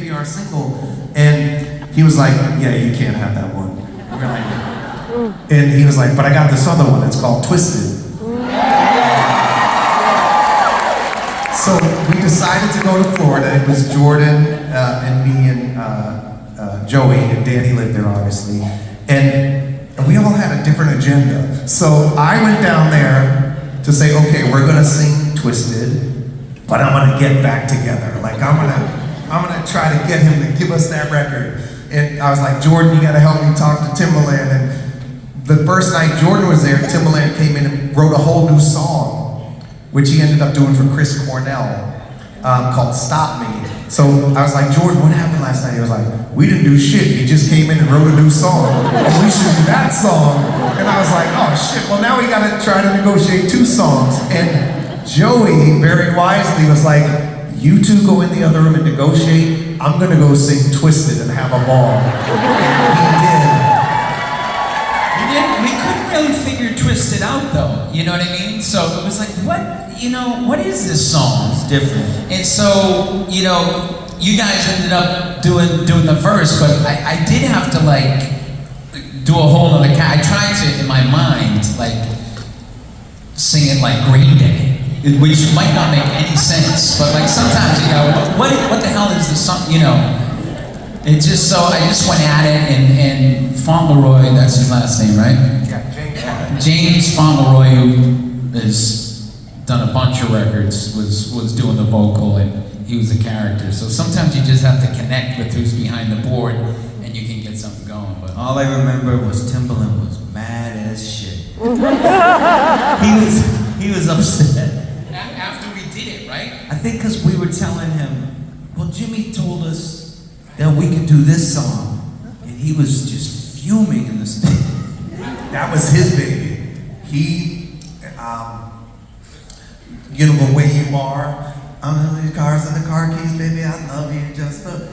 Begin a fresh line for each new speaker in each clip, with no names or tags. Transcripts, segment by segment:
be our single. And he was like, yeah, you can't have that one. And we're like, and he was like, but I got this other one, it's called Twisted. So we decided to go to Florida. It was Jordan and me and Joey, and Danny lived there obviously. And we all had a different agenda. So I went down there to say, okay, we're gonna sing Twisted, but I'm gonna get back together. Like I'm gonna try to get him to give us that record. And I was like, Jordan, you gotta help me talk to Timbaland. And the first night Jordan was there, Timbaland came in and wrote a whole new song, which he ended up doing for Chris Cornell, called Stop Me. So I was like, Jordan, what happened last night? He was like, we didn't do shit. He just came in and wrote a new song. And we should do that song. And I was like, oh shit, well now we gotta try to negotiate 2 songs. And Joey, very wisely, was like, you two go in the other room and negotiate. I'm gonna go sing Twisted and have a ball. And he did.
We couldn't really figure Twisted out though, you know what I mean? So it was like, what is this song?
It's different.
And so, you guys ended up doing the verse, but I did have to like do a whole other I tried to, in my mind, like sing it like Green Day, which might not make any sense, but like sometimes, what the hell is this song, It just, so I just went at it, and Fauntleroy, that's his last name, right?
Yeah,
James Fauntleroy, who has done a bunch of records, was doing the vocal, and he was a character. So sometimes you just have to connect with who's behind the board, and you can get something going. But
all I remember was Timbaland was mad as shit. he was upset.
After we did it, right?
I think because we were telling him, well, Jimmy told us that we could do this song, and he was just fuming in the stage.
That was his baby. He, the way you are, I'm in the cars and the car keys, baby, I love you,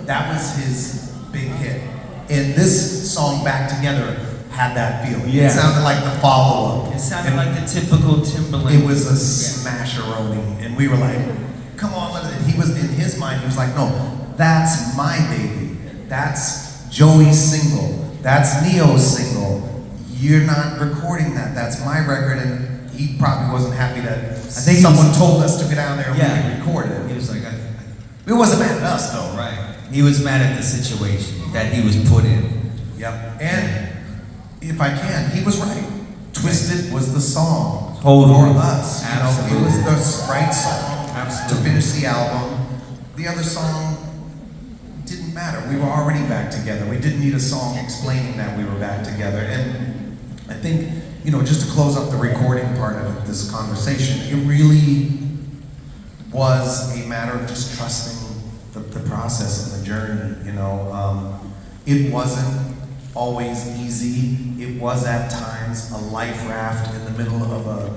that was his big hit. And this song, Back Together, had that feel.
Yeah.
It sounded like the follow-up.
It sounded like the typical Timbaland.
It was a smash-a-roni, and we were like, come on, he was, in his mind, he was like, no, that's my baby. That's Joey's single. That's Neo's single. You're not recording that. That's my record, and he probably wasn't happy that someone told us to get down there and we could record it.
He was like,
it wasn't mad at us though.
Right. He was mad at the situation that he was put in.
Yep. And if I can, he was right. Twisted was the song
for
us.
Absolutely.
It was the right song to finish the album. The other song didn't matter. We were already back together. We didn't need a song explaining that we were back together. And I think, just to close up the recording part of this conversation, it really was a matter of just trusting the process and the journey, It wasn't always easy. It was at times a life raft in the middle of a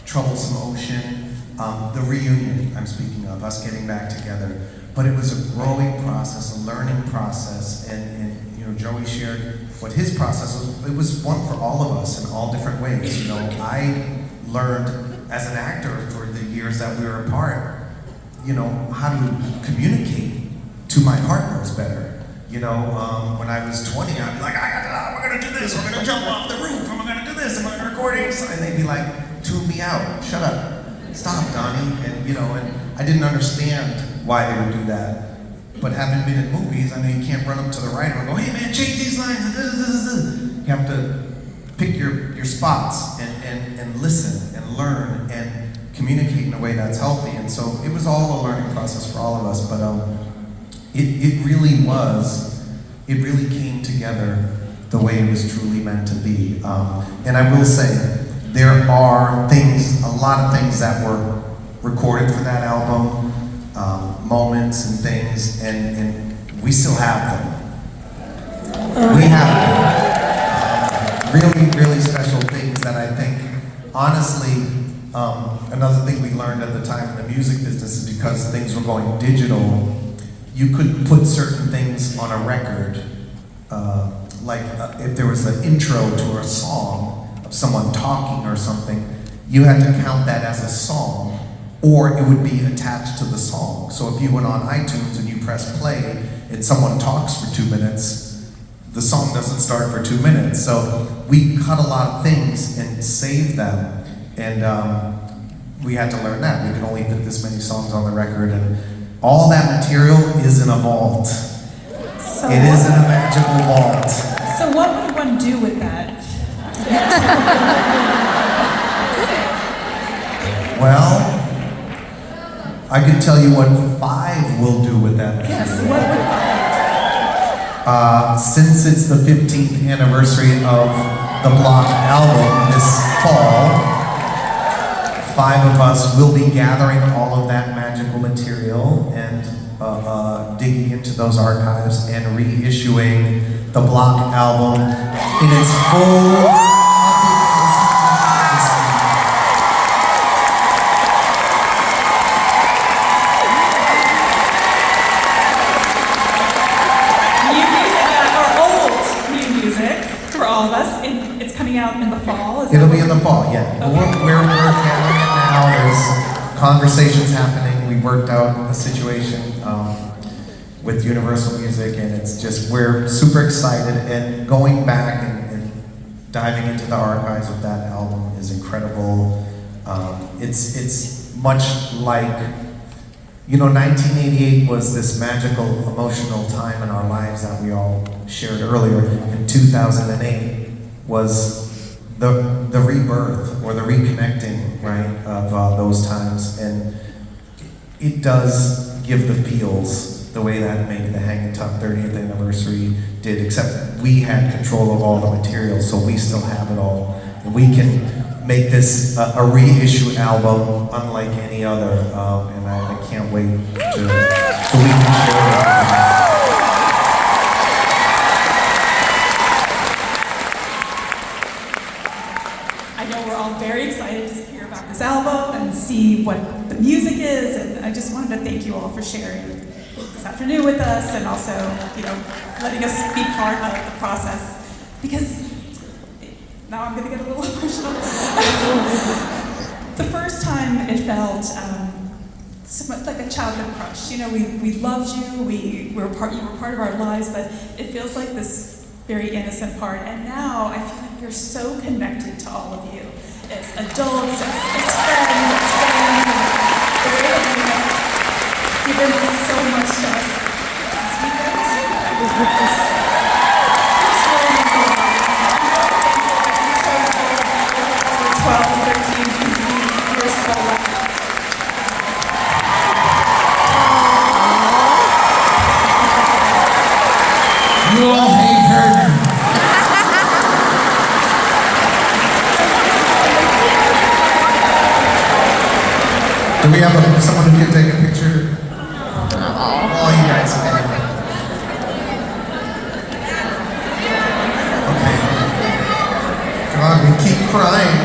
troublesome ocean. The reunion I'm speaking of, us getting back together. But it was a growing process, a learning process, and Joey shared what his process was. It was one for all of us in all different ways. I learned as an actor for the years that we were apart, how to communicate to my partners better. When I was 20, I'd be like, we're gonna do this, we're gonna jump off the roof, and we're gonna do this, and we're gonna record it, and they'd be like, tune me out, shut up, stop, Donnie, and I didn't understand why they would do that. But having been in movies, I know you can't run up to the writer and go, hey man, change these lines, you have to pick your spots and listen and learn and communicate in a way that's healthy. And so it was all a learning process for all of us, but it really came together the way it was truly meant to be. And I will say, there are a lot of things that were recorded for that album, moments and things, and we still have them. We have really, really special things that I think, honestly, another thing we learned at the time in the music business is because things were going digital, you could put certain things on a record, if there was an intro to a song of someone talking or something, you had to count that as a song or it would be attached to the song. So if you went on iTunes and you press play and someone talks for 2 minutes, the song doesn't start for 2 minutes. So we cut a lot of things and saved them, and we had to learn that. We could only fit this many songs on the record, and all that material is in a vault.
So
It is in a magical vault.
So what would one do with that?
Well, I can tell you what 5 will do with that.
Yes, what would
Since it's the 15th anniversary of the Block album this fall, 5 of us will be gathering all of that magical material and digging into those archives and reissuing the Block album in its full.
It's coming out in the fall?
It'll be in the fall, yeah.
Okay.
We're gathering it now. There's conversations happening. We worked out a situation with Universal Music, and it's just, we're super excited. And going back and diving into the archives of that album is incredible. It's much like, 1988 was this magical, emotional time in our lives that we all shared earlier. In 2008 was the rebirth or the reconnecting, right, of those times. And it does give the feels the way that maybe the Hangin' Tough 30th anniversary did, except we had control of all the material, so we still have it all. And we can make this a reissue album unlike any other, and I can't wait to we can share it.
I know we're all very excited to hear about this album and see what the music is, and I just wanted to thank you all for sharing this afternoon with us, and also, letting us be part of the process, because now I'm gonna get a little emotional. The first time it felt somewhat like a childhood crush. We loved you, you were part of our lives, but it feels like this very innocent part. And now I feel like you're so connected to all of you. It's adults, it's friends, it's family. The way that you have given so much to us as speakers. 12, 13, you're so lucky.
You all hate her.
Do we have someone who can take a picture? Oh, you guys can. Okay. God, we keep crying.